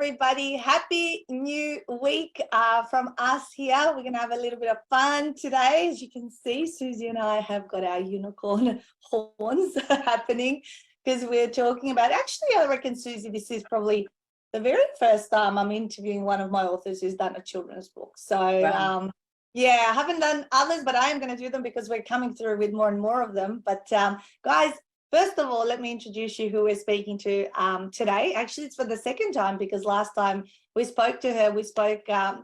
everybody. Happy new week from us here. We're going to have a little bit of fun today. As you can see, Susie and I have got our unicorn horns happening because we're talking about, actually, I reckon, Susie, this is probably the very first time I'm interviewing one of my authors who's done a children's book. So, Wow. yeah, I haven't done others, but I am going to do them because we're coming through with more and more of them. But guys, first of all, let me introduce you who we're speaking to today. Actually, it's for the second time because last time we spoke to her,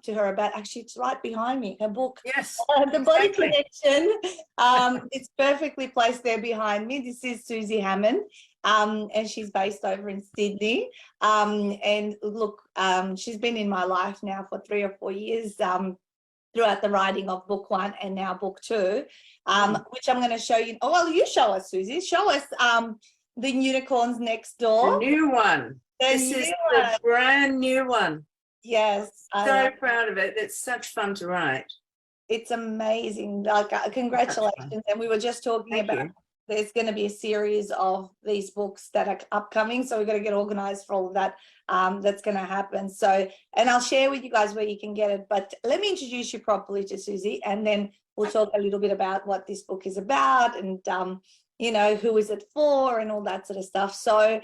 to her about, actually, it's right behind me, her book, Yes, The Body exactly. Connection. It's perfectly placed there behind me. This is Suzi Hammond, and she's based over in Sydney. And look, she's been in my life now for 3 or 4 years, throughout the writing of book 1 and now book 2, which I'm going to show you. Oh, well, you show us, Susie. Show us the unicorns next door. The new one. This is the brand new one. Yes. So proud of it. It's such fun to write. It's amazing. Like, congratulations. And we were just talking about there's going to be a series of these books that are upcoming. So we've got to get organized for all of that. That's going to happen. So, and I'll share with you guys where you can get it. But let me introduce you properly to Susie, and then we'll talk a little bit about what this book is about and, you know, who is it for and all that sort of stuff. So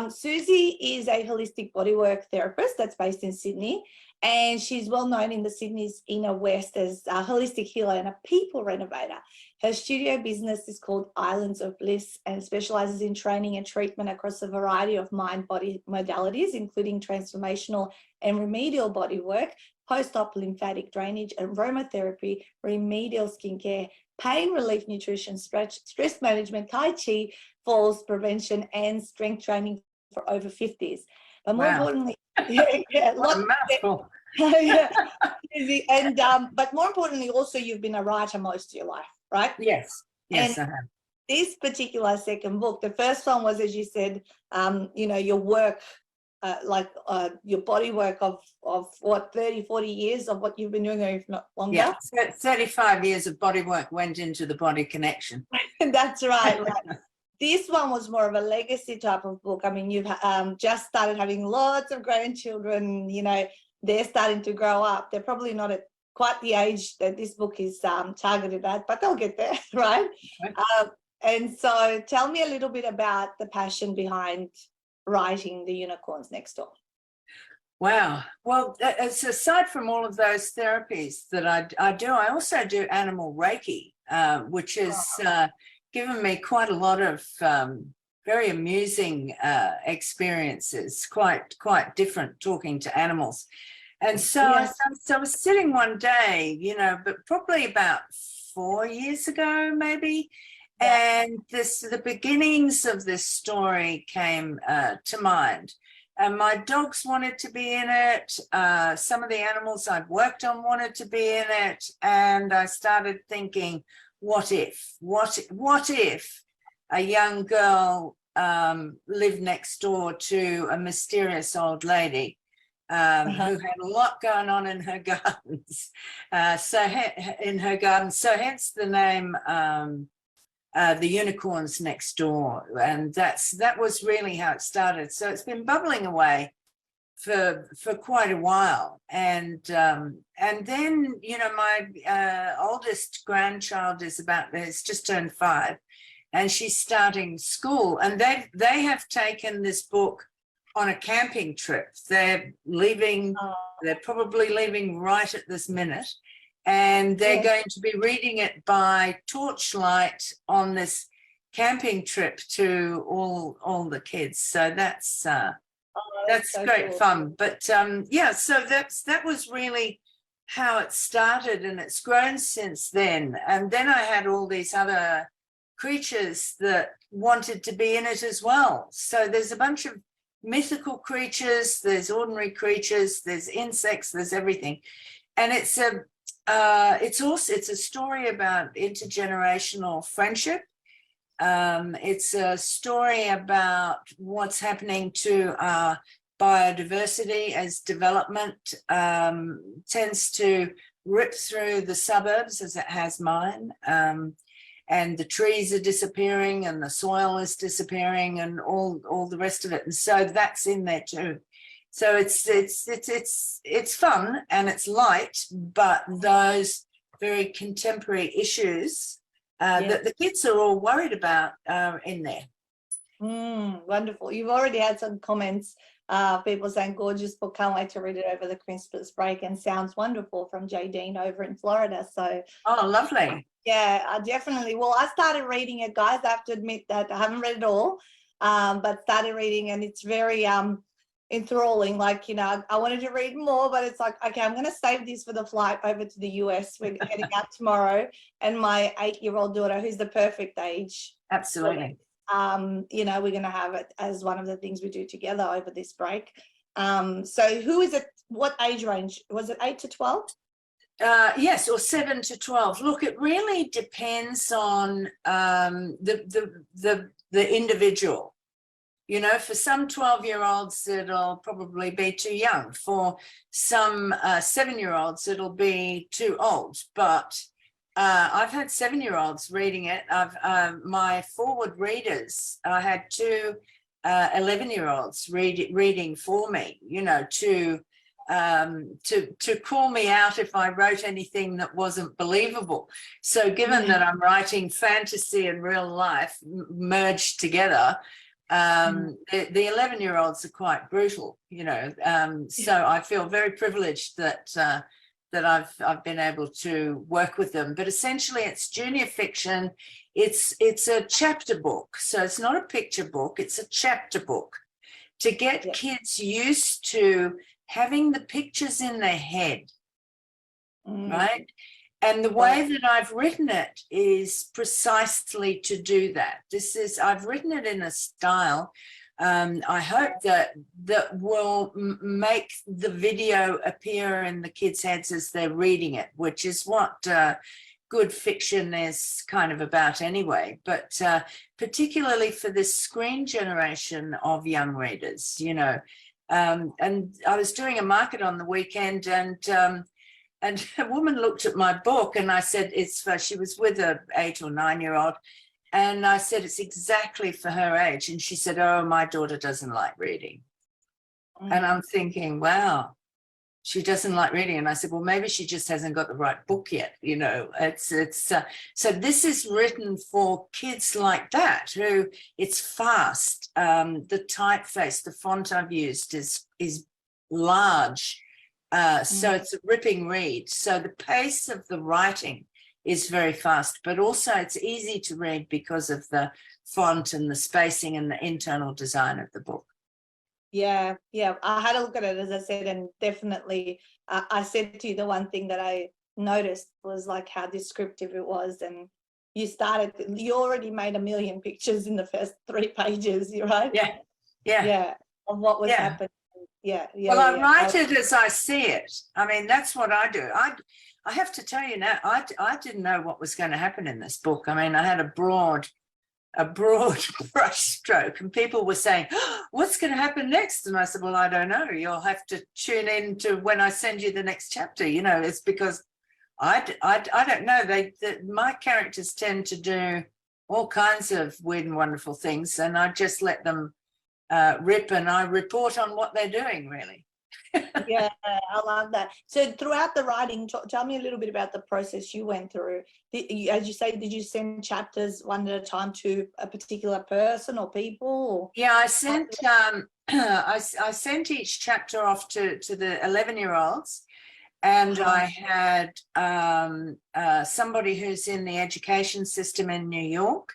Susie is a holistic bodywork therapist that's based in Sydney. And she's well known in the Sydney's inner west as a holistic healer and a people renovator. Her studio business is called Islands of Bliss and specialises in training and treatment across a variety of mind-body modalities, including transformational and remedial bodywork, post-op lymphatic drainage, aromatherapy, remedial skincare, pain relief nutrition, stress management, Tai Chi, falls prevention, and strength training for over 50s. But more importantly, but more importantly, also you've been a writer most of your life, right? Yes, yes, and I have. This particular second book, the first one was, as you said, you know, your work, your body work of what, 30, 40 years of what you've been doing, or if not longer. Yeah, 35 years of body work went into the body connection. That's right. This one was more of a legacy type of book. I mean, you've just started having lots of grandchildren, you know, they're starting to grow up. They're probably not at quite the age that this book is targeted at, but they'll get there, right? And so tell me a little bit about the passion behind writing The Unicorns Next Door. Wow. Well, it's aside from all of those therapies that I do, I also do animal reiki, which has given me quite a lot of very amusing experiences, quite different talking to animals. And so, I was sitting one day, you know, but probably about 4 years ago, maybe, and the beginnings of this story came to mind. And my dogs wanted to be in it. Some of the animals I'd worked on wanted to be in it. And I started thinking, what if a young girl lived next door to a mysterious old lady who had a lot going on in her gardens. So hence the name The Unicorns Next Door. And that was really how it started. So it's been bubbling away for quite a while. And then, you know, my oldest grandchild is just turned 5, and she's starting school. And they have taken this book on a camping trip. They're probably leaving right at this minute. And they're going to be reading it by torchlight on this camping trip to all the kids. So that's so great fun. But yeah, so that was really how it started, and it's grown since then. And then I had all these other creatures that wanted to be in it as well. So there's a bunch of mythical creatures, there's ordinary creatures, there's insects, there's everything. And it's a story about intergenerational friendship. It's a story about what's happening to our biodiversity as development tends to rip through the suburbs, as it has mine. And the trees are disappearing and the soil is disappearing and all the rest of it. And so that's in there too. So it's fun and it's light, but those very contemporary issues that the kids are all worried about in there. Wonderful. You've already had some comments, people saying gorgeous book, can't wait to read it over the Christmas break, and sounds wonderful, from J. Dean over in Florida. So oh, lovely. yeah, I definitely. Well, I started reading it, guys. I have to admit that I haven't read it all, but started reading, and it's very enthralling. Like, you know, I wanted to read more, but it's like, okay, I'm going to save this for the flight over to the US. We're heading out tomorrow, and my 8-year-old daughter, who's the perfect age. Absolutely. You know, we're going to have it as one of the things we do together over this break. So who is it? What age range? Was it 8 to 12? Yes, or 7 to 12. Look, it really depends on the individual. You know, for some 12-year-olds, it'll probably be too young. For some 7-year-olds, it'll be too old. But I've had 7-year-olds reading it. My forward readers, I had 2 11-year-olds reading for me, you know, to call me out if I wrote anything that wasn't believable. So given that I'm writing fantasy and real life merged together, the 11-year-olds are quite brutal, you know. So I feel very privileged that I've been able to work with them. But essentially it's junior fiction. It's a chapter book. So it's not a picture book, it's a chapter book to get kids used to having the pictures in their head, right? And the way that I've written it is precisely to do that. I've written it in a style, I hope that will make the video appear in the kids' heads as they're reading it, which is what good fiction is kind of about anyway. But particularly for this screen generation of young readers, you know. And I was doing a market on the weekend, and a woman looked at my book, and I said, she was with a 8 or 9-year-old, and I said, it's exactly for her age. And she said, oh, my daughter doesn't like reading. And I'm thinking, wow, she doesn't like reading. And I said, well, maybe she just hasn't got the right book yet. You know, so this is written for kids like that, who it's fast. The typeface, the font I've used is large. So it's a ripping read. So the pace of the writing is very fast, but also it's easy to read because of the font and the spacing and the internal design of the book. Yeah, I had a look at it, as I said, and definitely I said to you, the one thing that I noticed was like how descriptive it was. And you already made 1 million pictures in the first 3 pages, right? Yeah, of what was happening. Well, I write it as I see it. I mean, that's what I do. I have to tell you now, I didn't know what was going to happen in this book. I mean, I had a broad brush stroke, and people were saying, oh, what's going to happen next? And I said, well, I don't know. You'll have to tune in to when I send you the next chapter. You know, it's because I don't know. My characters tend to do all kinds of weird and wonderful things, and I just let them rip, and I report on what they're doing, really. Yeah, I love that. So throughout the writing, tell me a little bit about the process you went through. As you say, did you send chapters one at a time to a particular person or people? Or? Yeah, I sent I sent each chapter off to the 11-year-olds, and I had somebody who's in the education system in New York.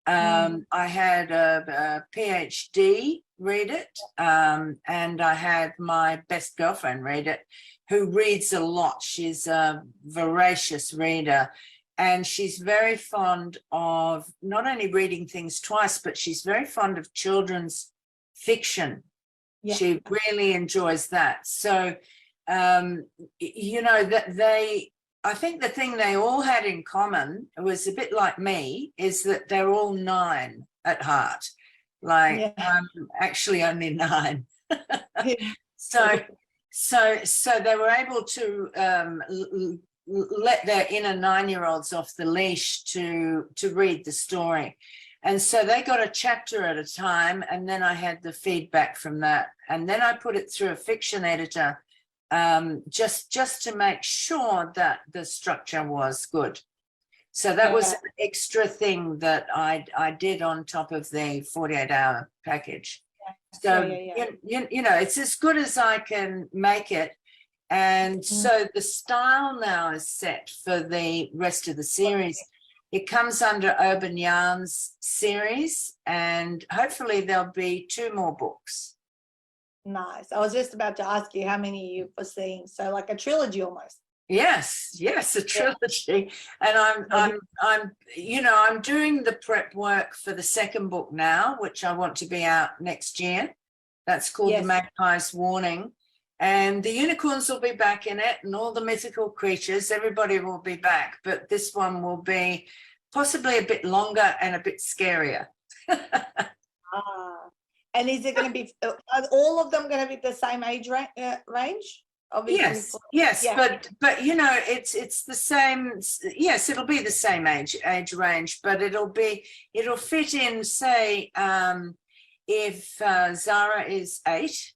I had a PhD read it, and I had my best girlfriend read it, who reads a lot. She's a voracious reader, and she's very fond of not only reading things twice, but she's very fond of children's fiction. Yeah. She really enjoys that. So, you know, that I think the thing they all had in common, it was a bit like me, is that they're all 9 at heart. Like, I'm actually only 9. So they were able to let their inner 9-year-olds off the leash to read the story. And so they got a chapter at a time, and then I had the feedback from that. And then I put it through a fiction editor, just to make sure that the structure was good. So that was an extra thing that I did on top of the 48-hour package. So, you know, it's as good as I can make it. And so the style now is set for the rest of the series. It comes under Urban Yarns series, and hopefully there'll be 2 more books. Nice. I was just about to ask you how many you foreseeing. So like a trilogy almost. Yes, a trilogy. And I'm you know, I'm doing the prep work for the 2nd book now, which I want to be out next year. That's called The Magpie's Warning. And the unicorns will be back in it, and all the mythical creatures, everybody will be back. But this one will be possibly a bit longer and a bit scarier. And is it going to be, are all of them going to be the same age range? Obviously. Yes, but you know, it's the same. Yes, it'll be the same age range, but it'll fit in, say, if Zara is 8,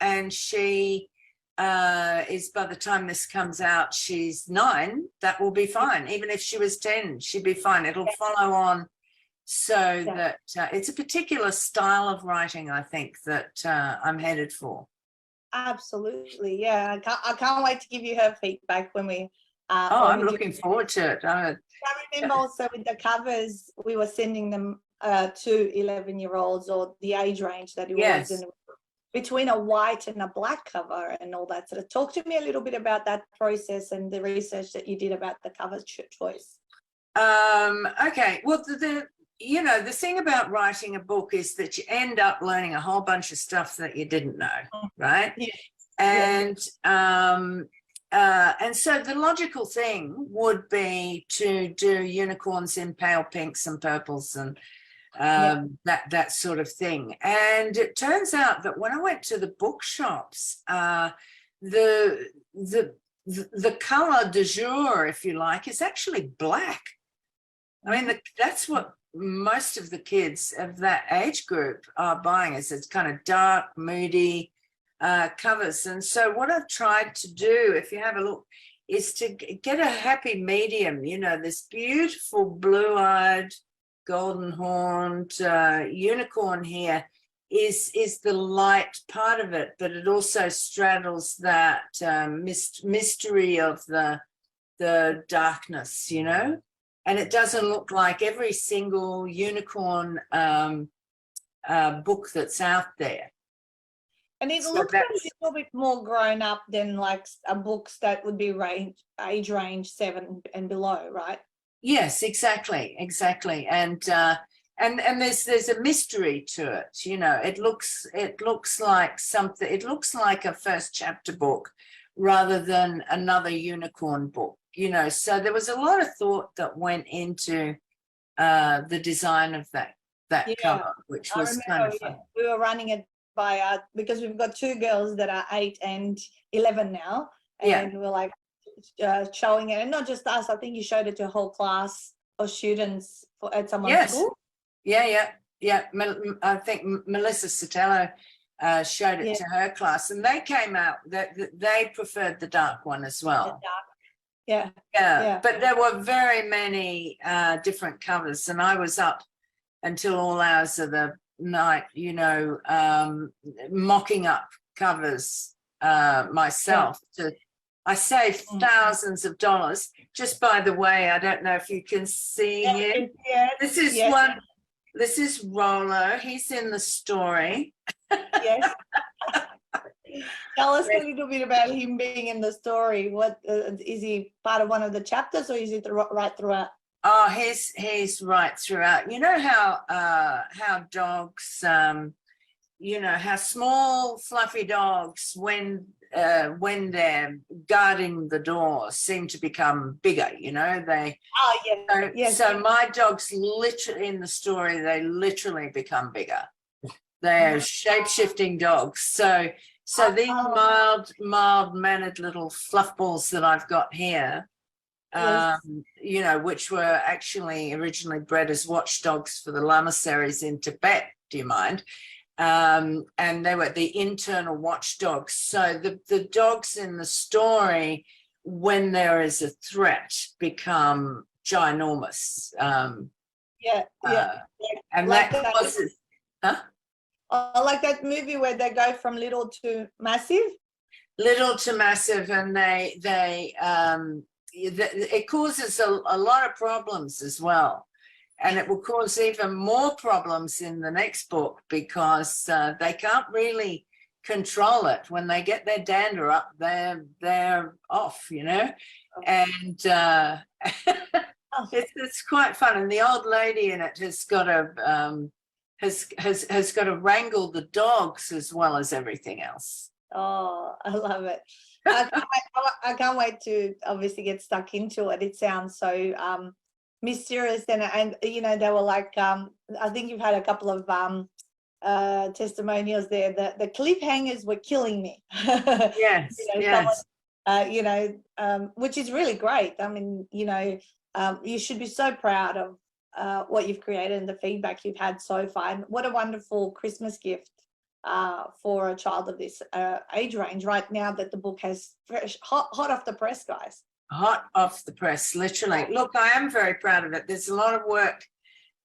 and she is, by the time this comes out, she's 9, that will be fine. Even if she was 10, she'd be fine. It'll follow on, so that it's a particular style of writing, I think, that I'm headed for. Absolutely, I can't wait to give you her feedback when we. I'm looking forward to it. I remember also with the covers, we were sending them to 11-year-olds, or the age range that it was in, between a white and a black cover and all that sort of. Talk to me a little bit about that process and the research that you did about the cover choice. Okay, well, you know, the thing about writing a book is that you end up learning a whole bunch of stuff that you didn't know, right? And so the logical thing would be to do unicorns in pale pinks and purples and that sort of thing. And it turns out that when I went to the bookshops, the color du jour, if you like, is actually black. I mean, that's what most of the kids of that age group are buying, is it's kind of dark, moody covers. And so what I've tried to do, if you have a look, is to get a happy medium. You know, this beautiful blue-eyed, golden-horned unicorn here is the light part of it, but it also straddles that mystery of the darkness, you know. And it doesn't look like every single unicorn book that's out there. And it looks a little bit more grown up than like books that would be age range 7 and below, right? Yes, exactly. And there's a mystery to it. You know, it looks like something. It looks like a first chapter book rather than another unicorn book. You know, so there was a lot of thought that went into the design of that cover, which was kind of fun. We were running it by because we've got 2 girls that are 8 and 11 now, and we're like showing it, and not just us. I think you showed it to a whole class of students at someone's school. I think Melissa Sotelo showed it to her class, and they came out that they preferred the dark one as well. But there were very many different covers, and I was up until all hours of the night, you know, mocking up covers myself. I saved thousands of dollars. Just by the way, I don't know if you can see here. This is one. This is Rolo. He's in the story. Yes. Tell us a little bit about him being in the story. What is he part of one of the chapters, or is it right throughout? Oh, he's right throughout. You know how dogs, you know, how small fluffy dogs, when they're guarding the door, seem to become bigger. You know, they. Oh yes. So my dogs literally in the story, they literally become bigger. They're shape-shifting dogs. So these mild-mannered little fluff balls that I've got here Yes. you know, which were actually originally bred as watchdogs for the lamasseries in Tibet. Do you mind? And they were the internal watchdogs. So the dogs in the story, when there is a threat, become ginormous. Yeah, yeah. And Like that that. causes, huh? I like that movie where they go from little to massive. Little to massive, and it causes a lot of problems as well. And it will cause even more problems in the next book because they can't really control it. When they get their dander up, they're off, you know. And it's quite fun. And the old lady in it has got to has got to wrangle the dogs as well as everything else. Oh, I love it. I can't wait to obviously get stuck into it. It sounds so mysterious, and you know, they were like I think you've had a couple of testimonials there. The cliffhangers were killing me. Yes, You know, yes. someone, you know, which is really great. I mean, you know, you should be so proud of what you've created and the feedback you've had so far. And what a wonderful Christmas gift for a child of this age range right now that the book has fresh, hot off the press, guys. Hot off the press, literally. Look, I am very proud of it. There's a lot of work.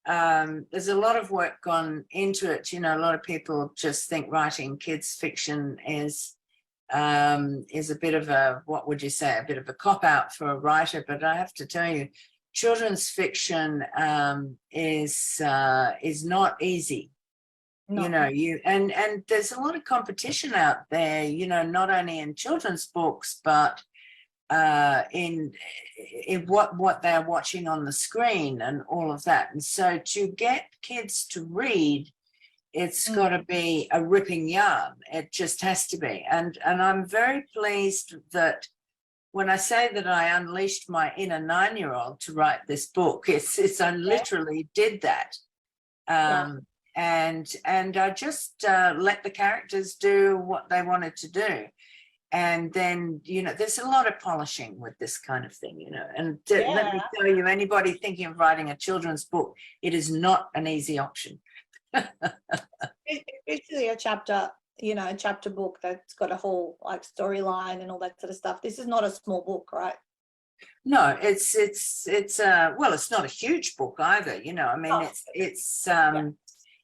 There's a lot of work gone into it. You know, a lot of people just think writing kids fiction is a bit of a, what would you say, a bit of a cop out for a writer. But I have to tell you, children's fiction is not easy. No. You know, and there's a lot of competition out there, you know, not only in children's books, but in what they're watching on the screen and all of that. And so to get kids to read, it's got to be a ripping yarn. It just has to be. And I'm very pleased that when I say that I unleashed my inner 9-year-old to write this book, it's I literally did that. And I just let the characters do what they wanted to do. And then, you know, there's a lot of polishing with this kind of thing, you know. And let me tell you, anybody thinking of writing a children's book, it is not an easy option. Especially a chapter, you know, a chapter book that's got a whole like storyline and all that sort of stuff. This is not a small book, right? No, it's well, it's not a huge book either, you know. I mean,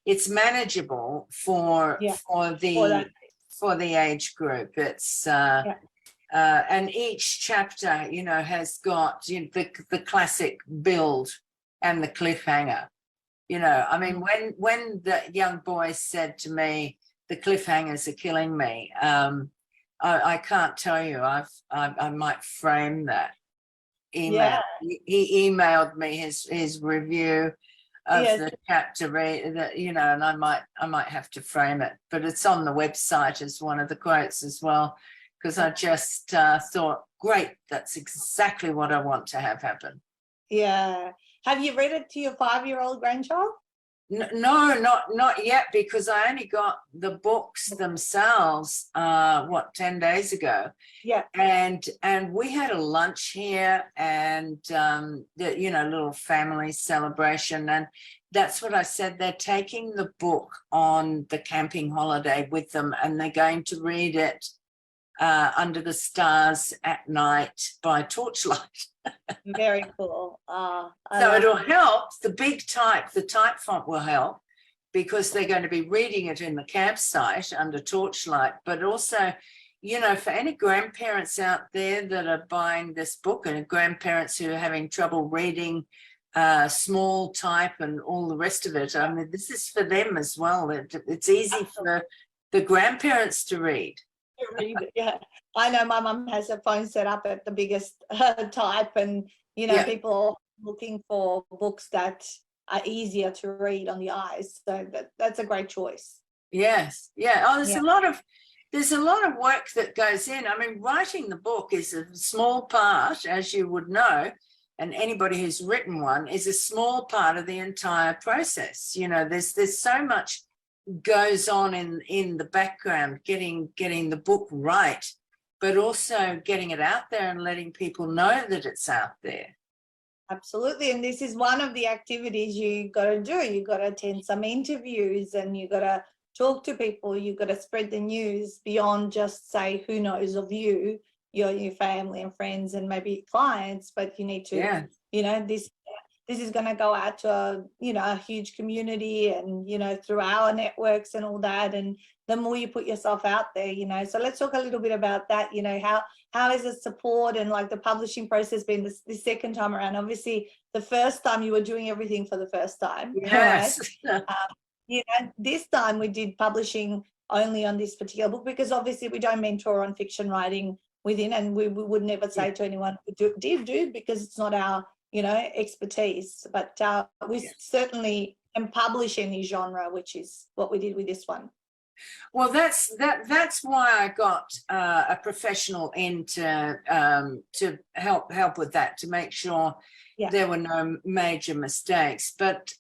it's manageable for the age group. It's and each chapter, you know, has got, you know, the classic build and the cliffhanger. You know, I mean, when the young boy said to me, "The cliffhangers are killing me," I can't tell you. I might frame that email. He emailed me his review of the chapter, that, you know, and I might have to frame it, but it's on the website as one of the quotes as well, because I just thought, great, that's exactly what I want to have happen. Yeah. Have you read it to your 5-year-old grandchild? No, not yet, because I only got the books themselves 10 days ago. Yeah. And we had a lunch here, and you know, little family celebration, and that's what I said. They're taking the book on the camping holiday with them, and they're going to read it under the stars at night by torchlight. Very cool. So it'll help. The type font will help, because they're going to be reading it in the campsite under torchlight. But also, you know, for any grandparents out there that are buying this book, and grandparents who are having trouble reading small type and all the rest of it, I mean, this is for them as well. It's easy for the grandparents to read. Yeah, I know my mum has her phone set up at the biggest type, and you know, people are looking for books that are easier to read on the eyes, so that's a great choice. Yes, there's a lot of work that goes in. I mean, writing the book is a small part, as you would know, and anybody who's written one is a small part of the entire process. You know, there's so much goes on in the background, getting the book right. but also getting it out there and letting people know that it's out there. Absolutely. And this is one of the activities you got to do. You got to attend some interviews, and you got to talk to people. You got to spread the news beyond just say who knows of you, your family and friends and maybe clients, but you need to, you know, this is going to go out to a, you know, a huge community, and, you know, through our networks and all that. And the more you put yourself out there, you know, so let's talk a little bit about that. You know, how is the support and like the publishing process been the second time around? Obviously the first time you were doing everything for the first time. Yes. Right? You know, this time we did publishing only on this particular book, because obviously we don't mentor on fiction writing within, and we would never say to anyone do because it's not our, you know, expertise. But we certainly can publish any genre, which is what we did with this one. Well, that's why I got a professional in to help with that, to make sure there were no major mistakes. But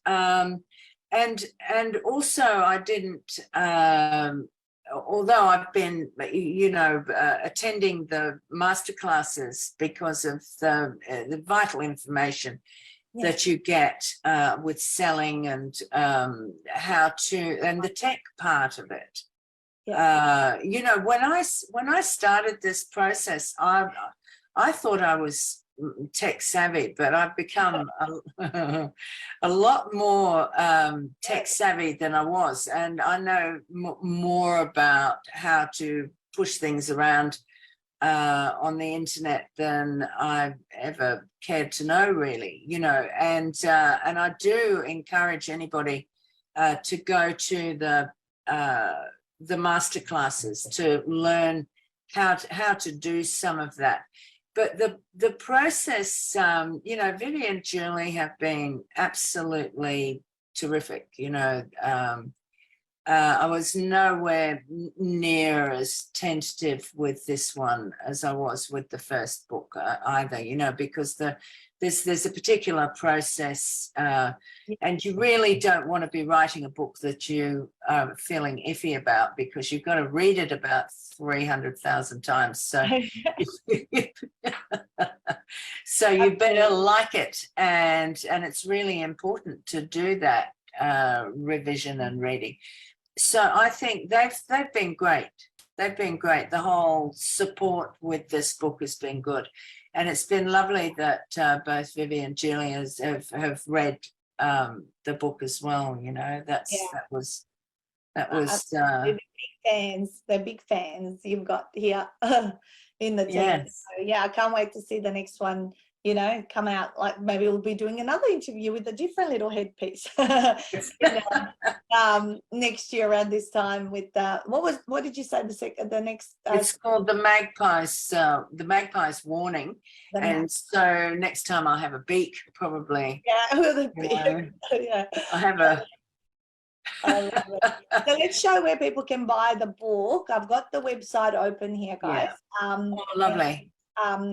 and also I didn't, although I've been, you know, attending the masterclasses because of the vital information that you get with selling and how to, and the tech part of it. You know, when I started this process, I thought I was tech savvy, but I've become a lot more tech savvy than I was, and I know more about how to push things around on the internet than I've ever cared to know, really, you know. And I do encourage anybody to go to the masterclasses to learn how to do some of that. But the process, you know, Vivi and Julie have been absolutely terrific, you know. I was nowhere near as tentative with this one as I was with the first book either, you know, because there's a particular process, and you really don't want to be writing a book that you are feeling iffy about, because you've got to read it about 300,000 times. So, so you better like it, and it's really important to do that revision and reading. So I think they've been great. They've been great. The whole support with this book has been good. And it's been lovely that both Vivi and Julie have read the book as well. You know, that was they're big fans. They're big fans you've got here in the team. Yes. So, yeah, I can't wait to see the next one, you know, come out. Like maybe we'll be doing another interview with a different little headpiece next year around this time with what did you say the next it's called the Magpie's Warning. So next time I'll have a beak, probably. With a beak. Yeah. I have a I love it. So let's show where people can buy the book. I've got the website open here, guys. Lovely.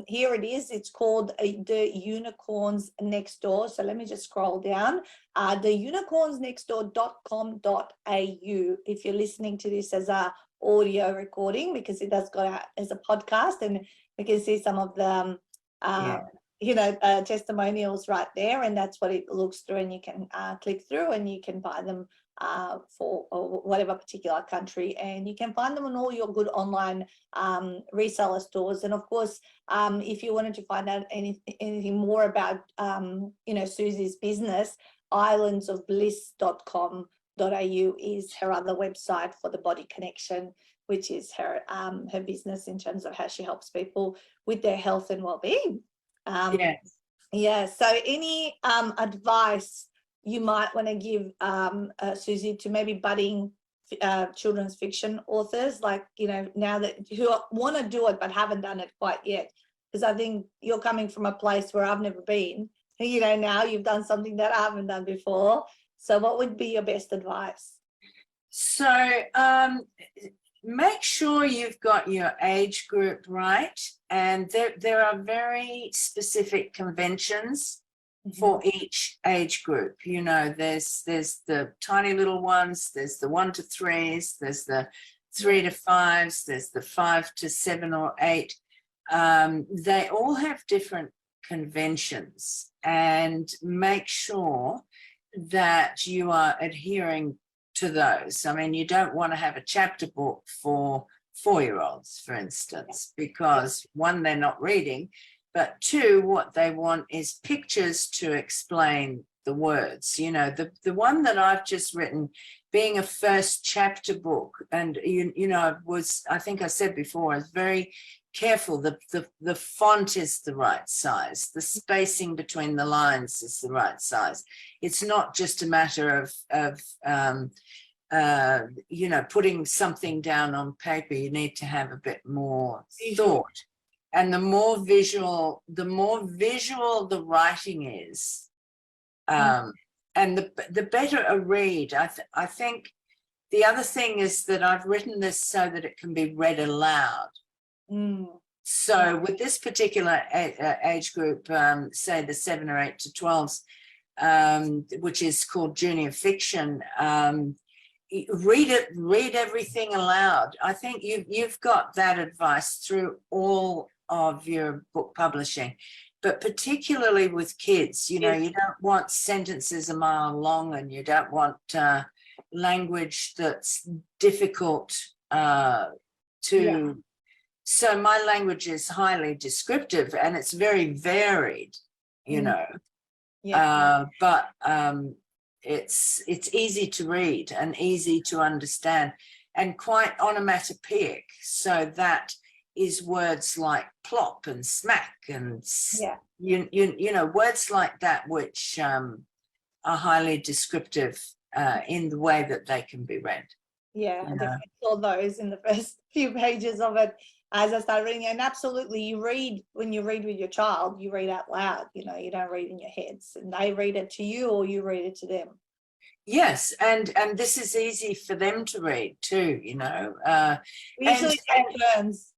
Here it is. It's called The Unicorns Next Door. So let me just scroll down. theunicornsnextdoor.com.au if you're listening to this as a audio recording, because it does go out as a podcast, and we can see some of the you know, testimonials right there, and that's what it looks through, and you can click through and you can buy them for whatever particular country, and you can find them on all your good online reseller stores. And of course, if you wanted to find out anything more about you know, Suzi's business, islandsofbliss.com.au is her other website for the Body Connection, which is her her business in terms of how she helps people with their health and well-being. So any advice you might want to give Suzi to maybe budding children's fiction authors, like, you know, now that who want to do it but haven't done it quite yet? Because I think you're coming from a place where I've never been, you know, now you've done something that I haven't done before. So what would be your best advice? So make sure you've got your age group right, and there are very specific conventions for each age group. You know, there's the tiny little ones, there's the 1 to 3s, there's the 3 to 5s, there's the 5 to 7 or 8. They all have different conventions, and make sure that you are adhering to those. I mean, you don't want to have a chapter book for 4-year-olds, for instance, because one, they're not reading, but two, what they want is pictures to explain the words. You know, the one that I've just written, being a first chapter book, and you know, I think I said before, I was very careful. The font is the right size, the spacing between the lines is the right size. It's not just a matter of you know, putting something down on paper. You need to have a bit more thought, and the more visual the writing is, and the better a read. I think the other thing is that I've written this so that it can be read aloud. So with this particular age group, say the 7 or 8 to 12s, which is called junior fiction, read everything aloud. I think you've got that advice through all of your book publishing, but particularly with kids. You know, you don't want sentences a mile long, and you don't want language that's difficult to. So my language is highly descriptive, and it's very varied, you know. But it's easy to read and easy to understand, and quite onomatopoeic. So that is words like plop and smack and you know, words like that, which are highly descriptive in the way that they can be read. I definitely saw those in the first few pages of it as I started reading. And absolutely, you read, when you read with your child, you read out loud. You know, you don't read in your heads, and they read it to you or you read it to them. Yes, and this is easy for them to read too, you know. We usually take turns.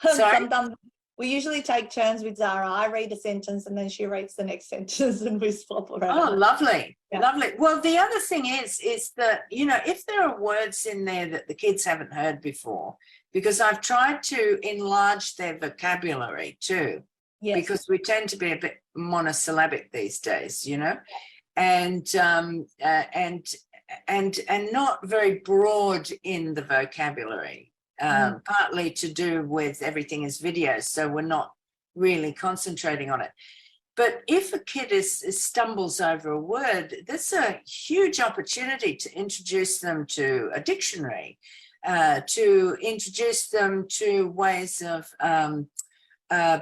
Sorry? Sometimes we usually take turns with Zara. I read a sentence and then she reads the next sentence, and we swap around. Oh, lovely. Lovely. Well, the other thing is that, you know, if there are words in there that the kids haven't heard before, because I've tried to enlarge their vocabulary too, because we tend to be a bit monosyllabic these days, you know, and not very broad in the vocabulary, partly to do with everything is video, so we're not really concentrating on it. But if a kid stumbles over a word, that's a huge opportunity to introduce them to a dictionary, to introduce them to ways of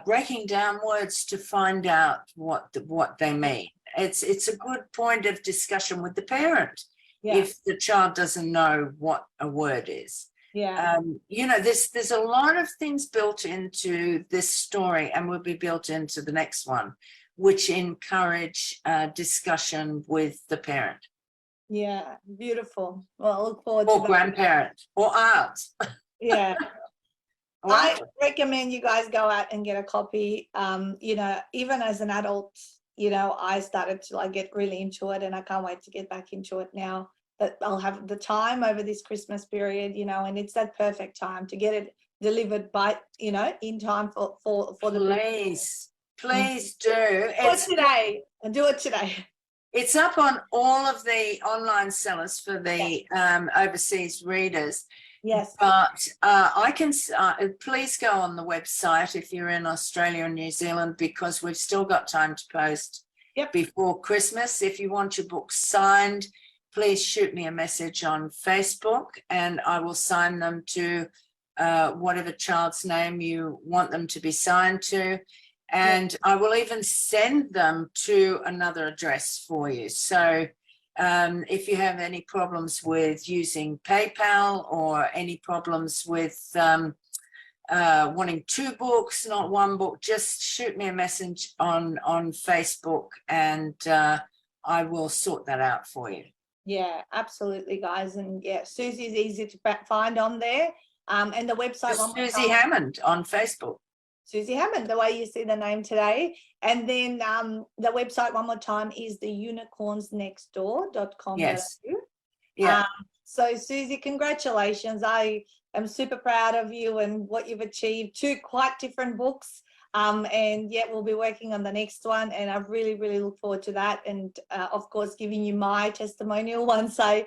breaking down words to find out what they mean. It's a good point of discussion with the parent if the child doesn't know what a word is. You know, there's a lot of things built into this story, and will be built into the next one, which encourage discussion with the parent. Yeah, beautiful. Well, I look forward to that. Or grandparent, or aunt. I recommend you guys go out and get a copy. You know, even as an adult, you know, I started to like get really into it, and I can't wait to get back into it now that I'll have the time over this Christmas period, you know, and it's that perfect time to get it delivered by, you know, in time for the Please do. Do it today. It's up on all of the online sellers for the overseas readers. Yes. But I can, please go on the website if you're in Australia and New Zealand, because we've still got time to post before Christmas. If you want your book signed, please shoot me a message on Facebook, and I will sign them to whatever child's name you want them to be signed to. And I will even send them to another address for you. So if you have any problems with using PayPal, or any problems with wanting 2 books, not 1 book, just shoot me a message on Facebook, and I will sort that out for you. Yeah, absolutely, guys. And yeah, Suzi's easy to find on there. And the website. Suzi Hammond on Facebook. Suzi Hammond, the way you see the name today. And then the website one more time is theunicornsnextdoor.com. Yes. Yeah. So Suzi, congratulations. I am super proud of you and what you've achieved. 2 quite different books. And yeah, we'll be working on the next one, and I really, really look forward to that. And of course, giving you my testimonial once I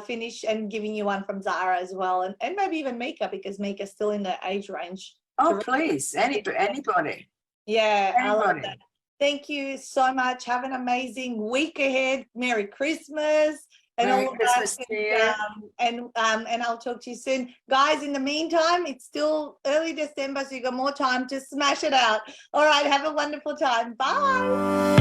finish, and giving you one from Zara as well, and maybe even Mika, because Mika's still in the age range. Oh, please, anybody. Yeah, I love Anybody. that. Thank you so much. Have an amazing week ahead. Merry Christmas. And Merry all of Christmas that. to you. And I'll talk to you soon. Guys, in the meantime, it's still early December, so you got more time to smash it out. All right, have a wonderful time. Bye.